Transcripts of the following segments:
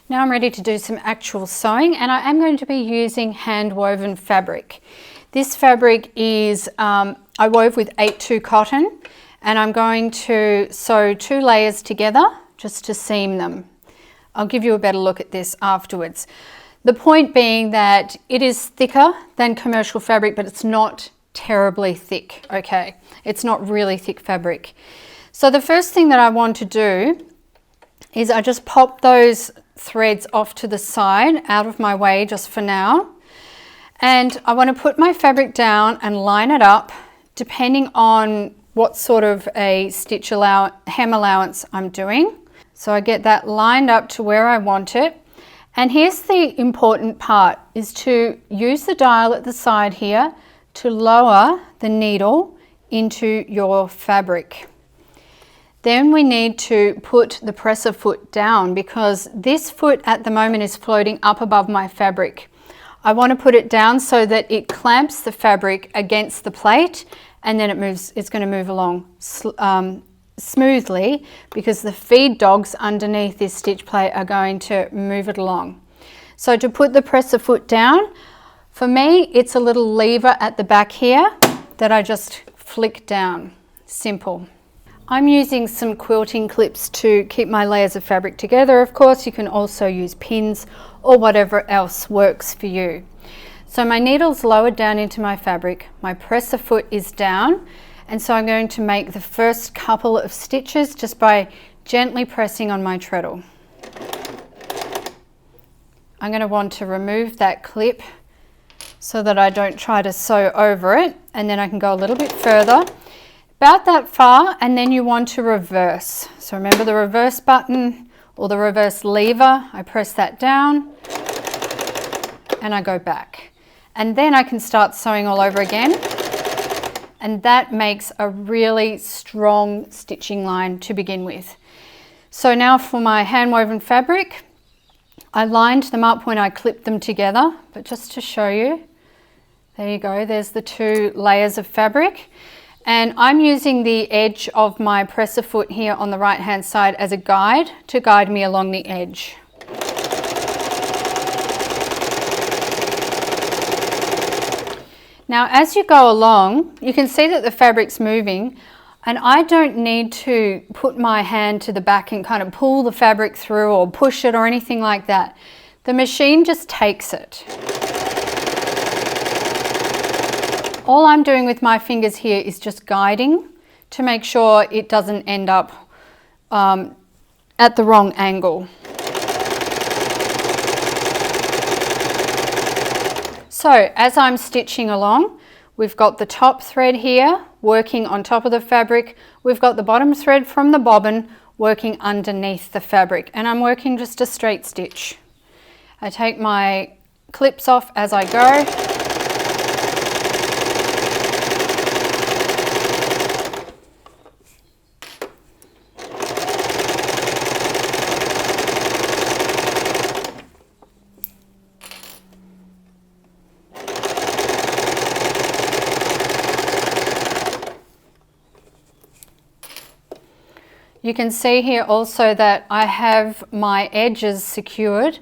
Now I'm ready to do some actual sewing, and I am going to be using hand woven fabric. This fabric is, I wove with 8/2 cotton, and I'm going to sew 2 layers together just to seam them. I'll give you a better look at this afterwards. The point being that it is thicker than commercial fabric, but it's not terribly thick, okay? It's not really thick fabric. So the first thing that I want to do is I just pop those threads off to the side, out of my way just for now. And I want to put my fabric down and line it up depending on what sort of a stitch hem allowance I'm doing. So I get that lined up to where I want it. And here's the important part, is to use the dial at the side here to lower the needle into your fabric. Then we need to put the presser foot down, because this foot at the moment is floating up above my fabric. I want to put it down so that it clamps the fabric against the plate, and then it's going to move along smoothly, because the feed dogs underneath this stitch plate are going to move it along. So to put the presser foot down, for me, it's a little lever at the back here that I just flick down. Simple. I'm using some quilting clips to keep my layers of fabric together. Of course, you can also use pins or whatever else works for you. So my needle's lowered down into my fabric, my presser foot is down, and so I'm going to make the first couple of stitches just by gently pressing on my treadle. I'm going to want to remove that clip so that I don't try to sew over it, and then I can go a little bit further, about that far, and then you want to reverse. So remember the reverse button or the reverse lever, I press that down and I go back. And then I can start sewing all over again, and that makes a really strong stitching line to begin with. So now for my hand woven fabric, I lined them up when I clipped them together, but just to show you, there you go, there's the 2 layers of fabric. And I'm using the edge of my presser foot here on the right hand side as a guide to guide me along the edge. Now as you go along, you can see that the fabric's moving, and I don't need to put my hand to the back and kind of pull the fabric through or push it or anything like that. The machine just takes it. All I'm doing with my fingers here is just guiding to make sure it doesn't end up at the wrong angle. So as I'm stitching along, we've got the top thread here working on top of the fabric. We've got the bottom thread from the bobbin working underneath the fabric, and I'm working just a straight stitch. I take my clips off as I go. You can see here also that I have my edges secured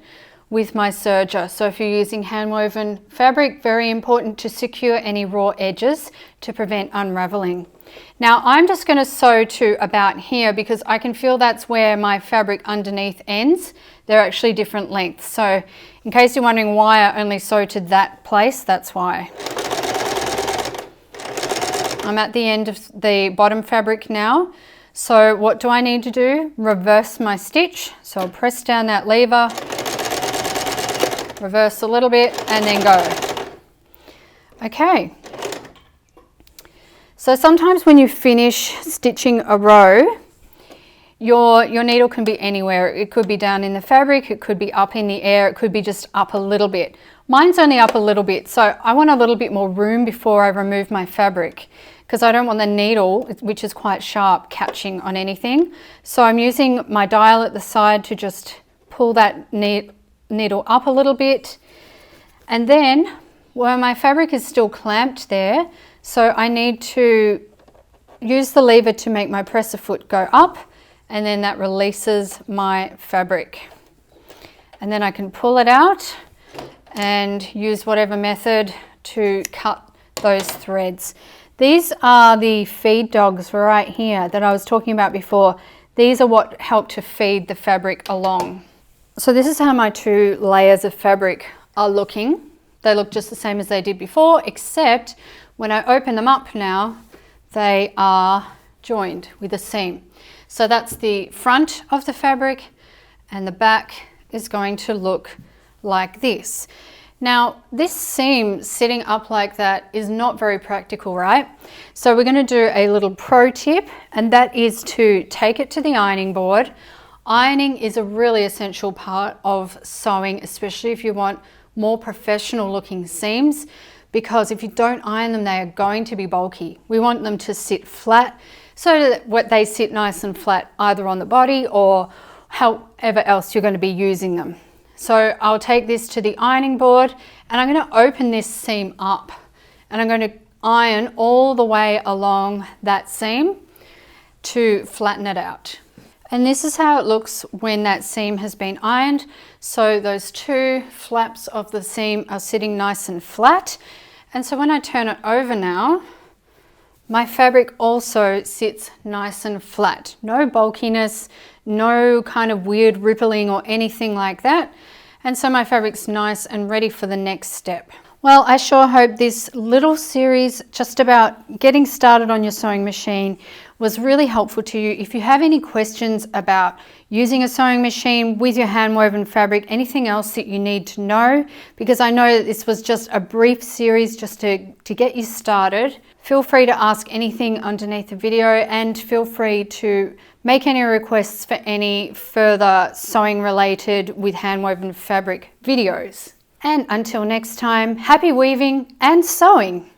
with my serger. So if you're using hand woven fabric, very important to secure any raw edges to prevent unraveling. Now I'm just going to sew to about here, because I can feel that's where my fabric underneath ends. They're actually different lengths. So in case you're wondering why I only sew to that place, that's why. I'm at the end of the bottom fabric now. So what do I need to do? Reverse my stitch. So I'll press down that lever, reverse a little bit, and then go. Okay. So sometimes when you finish stitching a row, your needle can be anywhere. It could be down in the fabric, it could be up in the air, it could be just up a little bit. Mine's only up a little bit, so I want a little bit more room before I remove my fabric, because I don't want the needle, which is quite sharp, catching on anything. So I'm using my dial at the side to just pull that needle up a little bit. And then where my fabric is still clamped there, so I need to use the lever to make my presser foot go up, and then that releases my fabric. and then I can pull it out and use whatever method to cut those threads. These are the feed dogs right here that I was talking about before. These are what help to feed the fabric along. So this is how my 2 layers of fabric are looking. They look just the same as they did before, except when I open them up now, they are joined with a seam. So that's the front of the fabric, and the back is going to look like this. Now, this seam sitting up like that is not very practical, right? So we're going to do a little pro tip, and that is to take it to the ironing board. Ironing is a really essential part of sewing, especially if you want more professional looking seams, because if you don't iron them, they are going to be bulky. We want them to sit flat so that they sit nice and flat either on the body or however else you're going to be using them. So I'll take this to the ironing board, and I'm going to open this seam up, and I'm going to iron all the way along that seam to flatten it out. And this is how it looks when that seam has been ironed. So those 2 flaps of the seam are sitting nice and flat. And so when I turn it over now, my fabric also sits nice and flat. No bulkiness, no kind of weird rippling or anything like that. And so my fabric's nice and ready for the next step. Well, I sure hope this little series just about getting started on your sewing machine was really helpful to you. If you have any questions about using a sewing machine with your handwoven fabric, anything else that you need to know, because I know that this was just a brief series just to get you started, feel free to ask anything underneath the video, and feel free to make any requests for any further sewing related with handwoven fabric videos. And until next time, happy weaving and sewing!